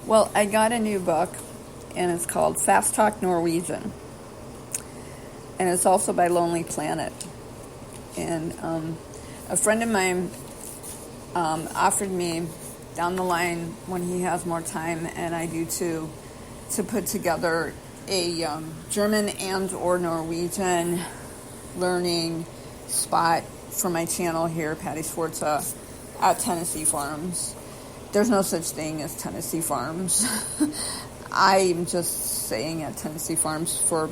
Well, I got a new book, and it's called Fast Talk Norwegian. And it's also by Lonely Planet. And a friend of mine offered me down the line when he has more time, and I do too, to put together a German and or Norwegian learning spot for my channel here, Patty Sforza, at Tennessee Farms. There's no such thing as Tennessee Farms. I'm just saying at Tennessee Farms for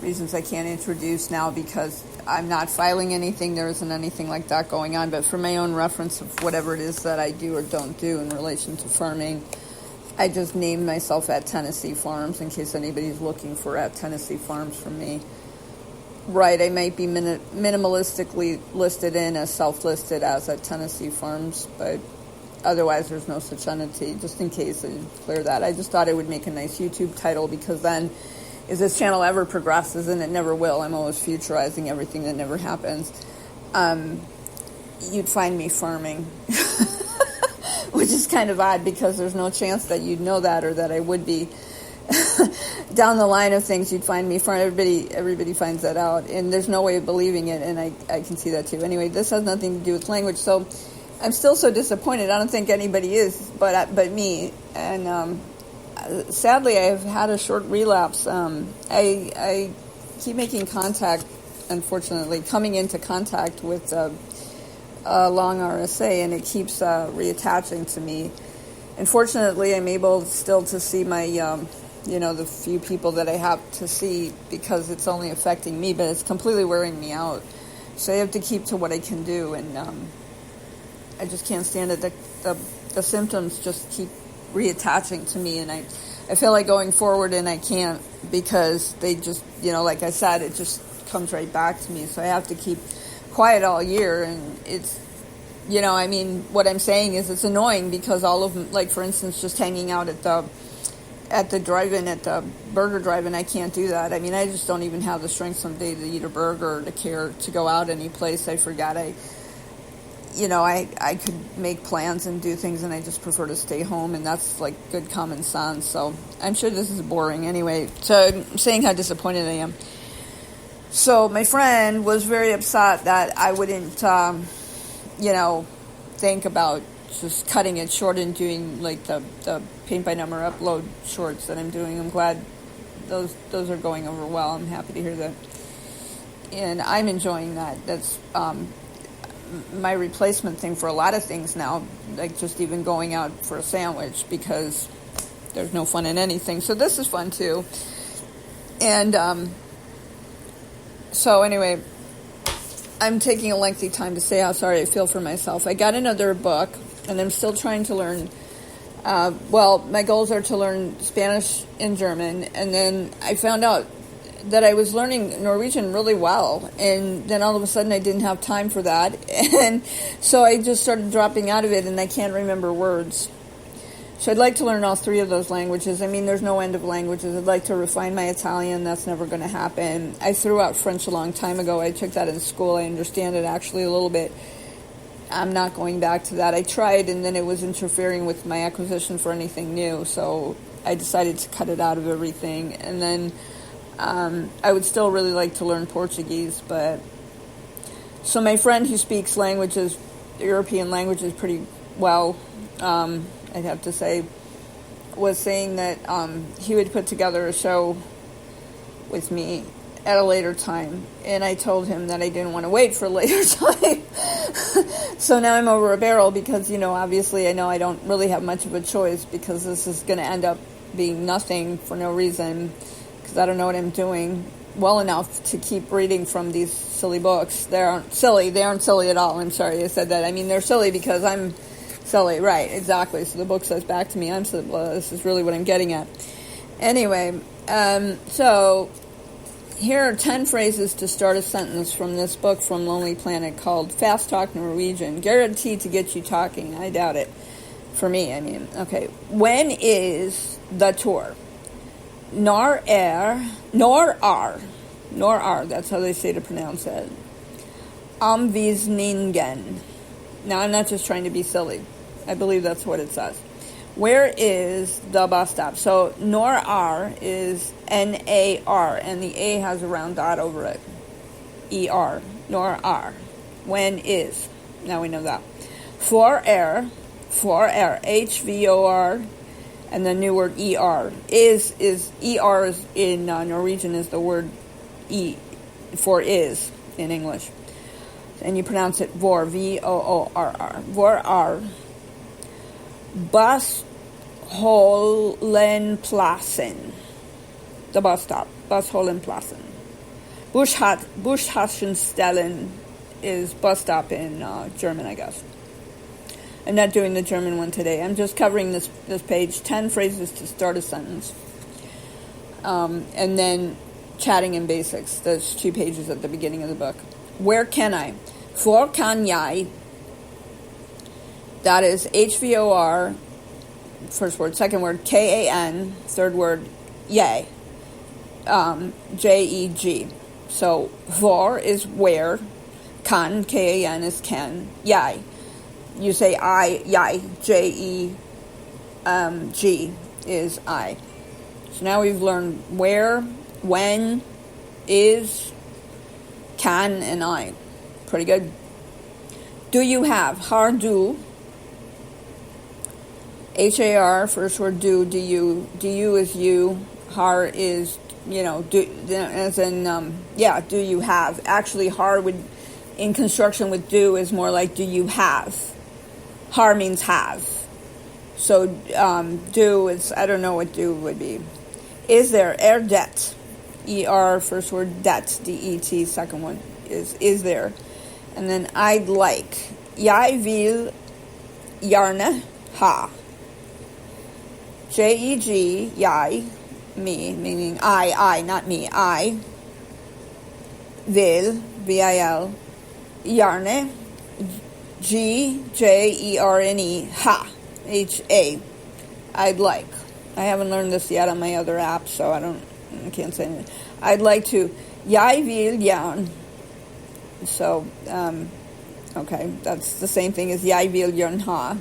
reasons I can't introduce now because I'm not filing anything. There isn't anything like that going on. But for my own reference of whatever it is that I do or don't do in relation to farming, I just named myself at Tennessee Farms in case anybody's looking for at Tennessee Farms from me. Right, I might be minimalistically listed in as self-listed as at Tennessee Farms, but otherwise, there's no such entity, just in case I clear that. I just thought it would make a nice YouTube title because then, if this channel ever progresses, and it never will, I'm always futurizing everything that never happens, you'd find me farming. Which is kind of odd because there's no chance that you'd know that or that I would be. Down the line of things, you'd find me farming. Everybody finds that out, and there's no way of believing it, and I can see that too. Anyway, this has nothing to do with language, so I'm still so disappointed. I don't think anybody is, but me. And sadly, I've had a short relapse. I keep making contact, unfortunately, coming into contact with long RSA, and it keeps reattaching to me. Unfortunately, I'm able still to see my, the few people that I have to see because it's only affecting me, but it's completely wearing me out. So I have to keep to what I can do, and I just can't stand it. The symptoms just keep reattaching to me, and I feel like going forward, and I can't because they just, like I said, it just comes right back to me. So I have to keep quiet all year, and it's, what I'm saying is it's annoying because all of them, like for instance, just hanging out at the drive-in, at the burger drive-in, I can't do that. I mean, I just don't even have the strength someday to eat a burger or to care to go out any place. I forgot I could make plans and do things, and I just prefer to stay home, and that's like good common sense. So I'm sure this is boring anyway. So I'm saying how disappointed I am. So my friend was very upset that I wouldn't, think about just cutting it short and doing like the paint by number upload shorts that I'm doing. I'm glad those are going over well. I'm happy to hear that, and I'm enjoying that. That's my replacement thing for a lot of things now, like just even going out for a sandwich because there's no fun in anything. So this is fun too, and so anyway, I'm taking a lengthy time to say how sorry I feel for myself. I got another book, and I'm still trying to learn. My goals are to learn Spanish and German, and then I found out that I was learning Norwegian really well, and then all of a sudden I didn't have time for that, and so I just started dropping out of it, and I can't remember words. So I'd like to learn all three of those languages. I mean, there's no end of languages. I'd like to refine my Italian. That's never going to happen. I threw out French a long time ago. I took that in school. I understand it actually a little bit. I'm not going back to that. I tried, and then it was interfering with my acquisition for anything new, so I decided to cut it out of everything. And then I would still really like to learn Portuguese, but so my friend who speaks languages, European languages pretty well, I'd have to say, was saying that he would put together a show with me at a later time, and I told him that I didn't want to wait for a later time. So now I'm over a barrel because, obviously I know I don't really have much of a choice because this is going to end up being nothing for no reason because I don't know what I'm doing well enough to keep reading from these silly books. They aren't silly at all. I'm sorry I said that. I mean, they're silly because I'm silly, right, exactly. So the book says back to me, I'm silly. Well, this is really what I'm getting at. Anyway, so here are 10 phrases to start a sentence from this book from Lonely Planet called Fast Talk Norwegian. Guaranteed to get you talking. I doubt it. For me, I mean. Okay. When is the tour? Nor are, that's how they say to pronounce it. Omvisningen. Now, I'm not just trying to be silly. I believe that's what it says. Where is the bus stop? So nor-ar is N-A-R, and the A has a round dot over it. E-R, nor-ar. When is? Now we know that. For air, H-V-O-R, and the new word E-R. Is E-R is in Norwegian is the word E for is in English. And you pronounce it vor, V-O-O-R-R. Vor-ar. Bushollenplassen. The bus stop. Bushollenplassen. Bushaltestellen is bus stop in German, I guess. I'm not doing the German one today. I'm just covering this page, 10 phrases to start a sentence. And then chatting in basics. There's 2 pages at the beginning of the book. Where can I? For kan jeg. That is H-V-O-R, first word. Second word, K-A-N. Third word, jeg. J-E-G. So, for is where. Kan, K-A-N, is can. Jeg. You say I, jeg. J-E-G is I. So now we've learned where, when, is, can, and I. Pretty good. Do you have? Har du. H-A-R, first word do you. Do is you. Har is, do, as in, do you have. Actually, har would, in construction with do, is more like do you have. Har means have. So, do is, I don't know what do would be. Is there? Det. E-R, first word, det. D-E-T, second one is there. And then I'd like. Jeg vil gjerne ha. J-E-G, jeg, me, meaning I, not me, I, vil, V-I-L, gjerne, G-J-E-R-N-E, ha, H-A, I'd like. I haven't learned this yet on my other app, so I can't say anything. I'd like to, jeg vil gjerne. So, okay, that's the same thing as jeg vil gjerne ha.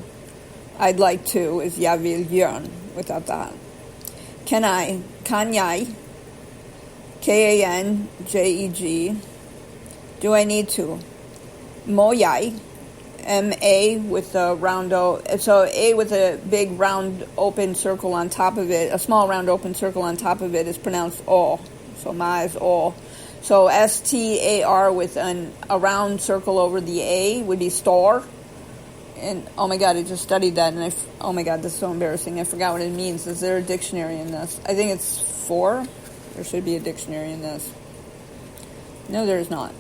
I'd like to is jeg vil gjerne without that. Kan jeg, K-A-N-J-E-G. Do I need to? Må jeg, M-A with a round O. So A with a big round open circle on top of it, a small round open circle on top of it is pronounced O. So ma is O. So S-T-A-R with a round circle over the A would be store. And oh my god, I just studied that, and oh my god, this is so embarrassing. I forgot what it means. Is there a dictionary in this? I think it's 4. There should be a dictionary in this. No, there is not.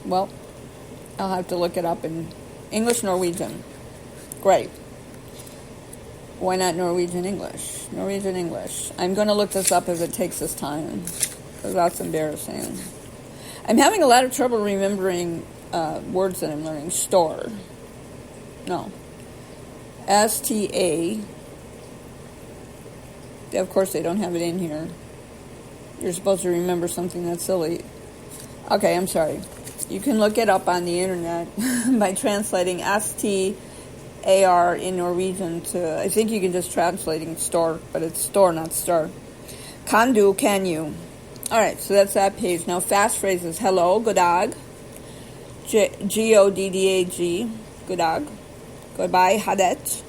Well, I'll have to look it up in English, Norwegian. Great. Why not Norwegian English? Norwegian English. I'm going to look this up if it takes this time, because that's embarrassing. I'm having a lot of trouble remembering words that I'm learning. Store. No. S-T-A. Of course, they don't have it in here. You're supposed to remember something that's silly. Okay, I'm sorry. You can look it up on the internet by translating S-T-A-R in Norwegian to, I think you can just translating store, but it's store, not star. Kan du, can you? All right, so that's that page. Now, fast phrases. Hello, god dag. G-O-D-D-A-G, god dag. Goodbye, hadet.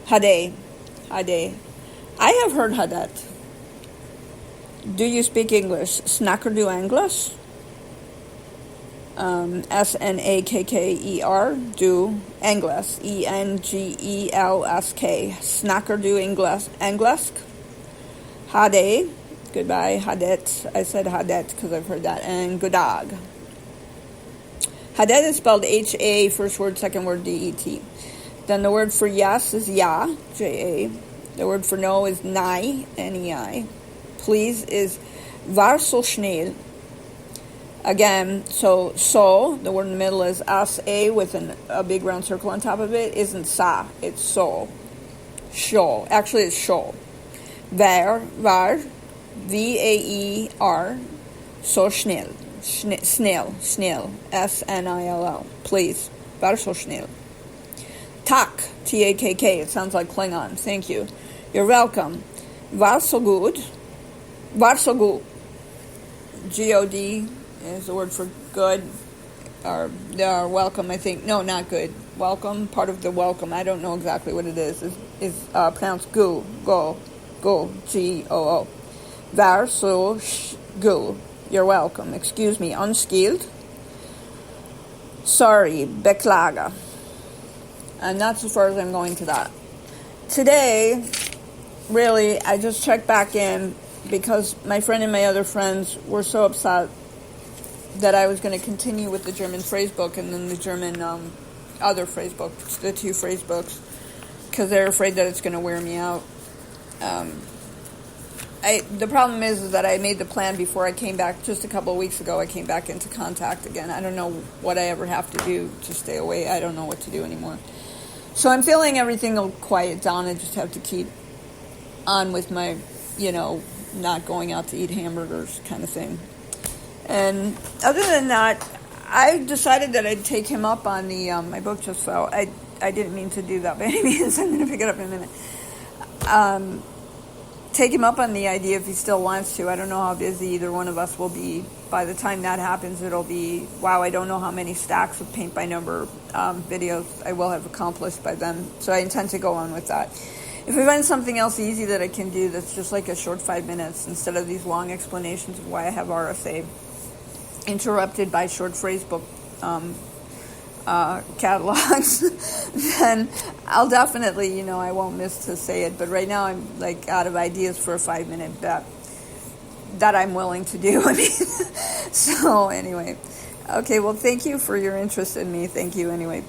Hade. Hade. I have heard hadet. Do you speak English? Snakker du English? S-N-A-K-K-E-R, do English, E-N-G-E-L-S-K, Snakker du English? Hade, goodbye, hadet, I said hadet because I've heard that, and god dag. Hadet is spelled H-A, first word, second word, D-E-T. Then the word for yes is ja, J-A. The word for no is nei, N-E-I. Please is var så snill. Again, so, the word in the middle is S-A with a big round circle on top of it, isn't sa, it's so. Sho. Actually, it's sho. Var, V-A-E-R, så snill. Snill, S-N-I-L-L. Please. Var så snill. Tak, T-A-K-K. It sounds like Klingon. Thank you. You're welcome. Varsågod. Varsågod. G-O-D is the word for good. Or welcome, I think. No, not good. Welcome, part of the welcome. I don't know exactly what it is. Is pronounced go, G-O-O. Varsågod. You're welcome. Excuse me. Unskilled. Sorry. Beklaga. And that's as far as I'm going to that. Today, really, I just checked back in because my friend and my other friends were so upset that I was going to continue with the German phrase book and then the German other phrase books, the 2 phrase books, because they're afraid that it's going to wear me out. The problem is that I made the plan before I came back. Just a couple of weeks ago, I came back into contact again. I don't know what I ever have to do to stay away. I don't know what to do anymore. So I'm feeling everything will quiet down. I just have to keep on with my, not going out to eat hamburgers kind of thing. And other than that, I decided that I'd take him up on the, my book just fell. I didn't mean to do that by any means. I'm going to pick it up in a minute. Take him up on the idea if he still wants to. I don't know how busy either one of us will be. By the time that happens, it'll be, wow, I don't know how many stacks of paint by number videos I will have accomplished by then. So I intend to go on with that. If I find something else easy that I can do that's just like a short 5 minutes instead of these long explanations of why I have RSA, interrupted by short phrase book catalogs, then I'll definitely, I won't miss to say it. But right now I'm like out of ideas for a 5-minute bet that I'm willing to do. So anyway, okay, well, thank you for your interest in me. Thank you anyway.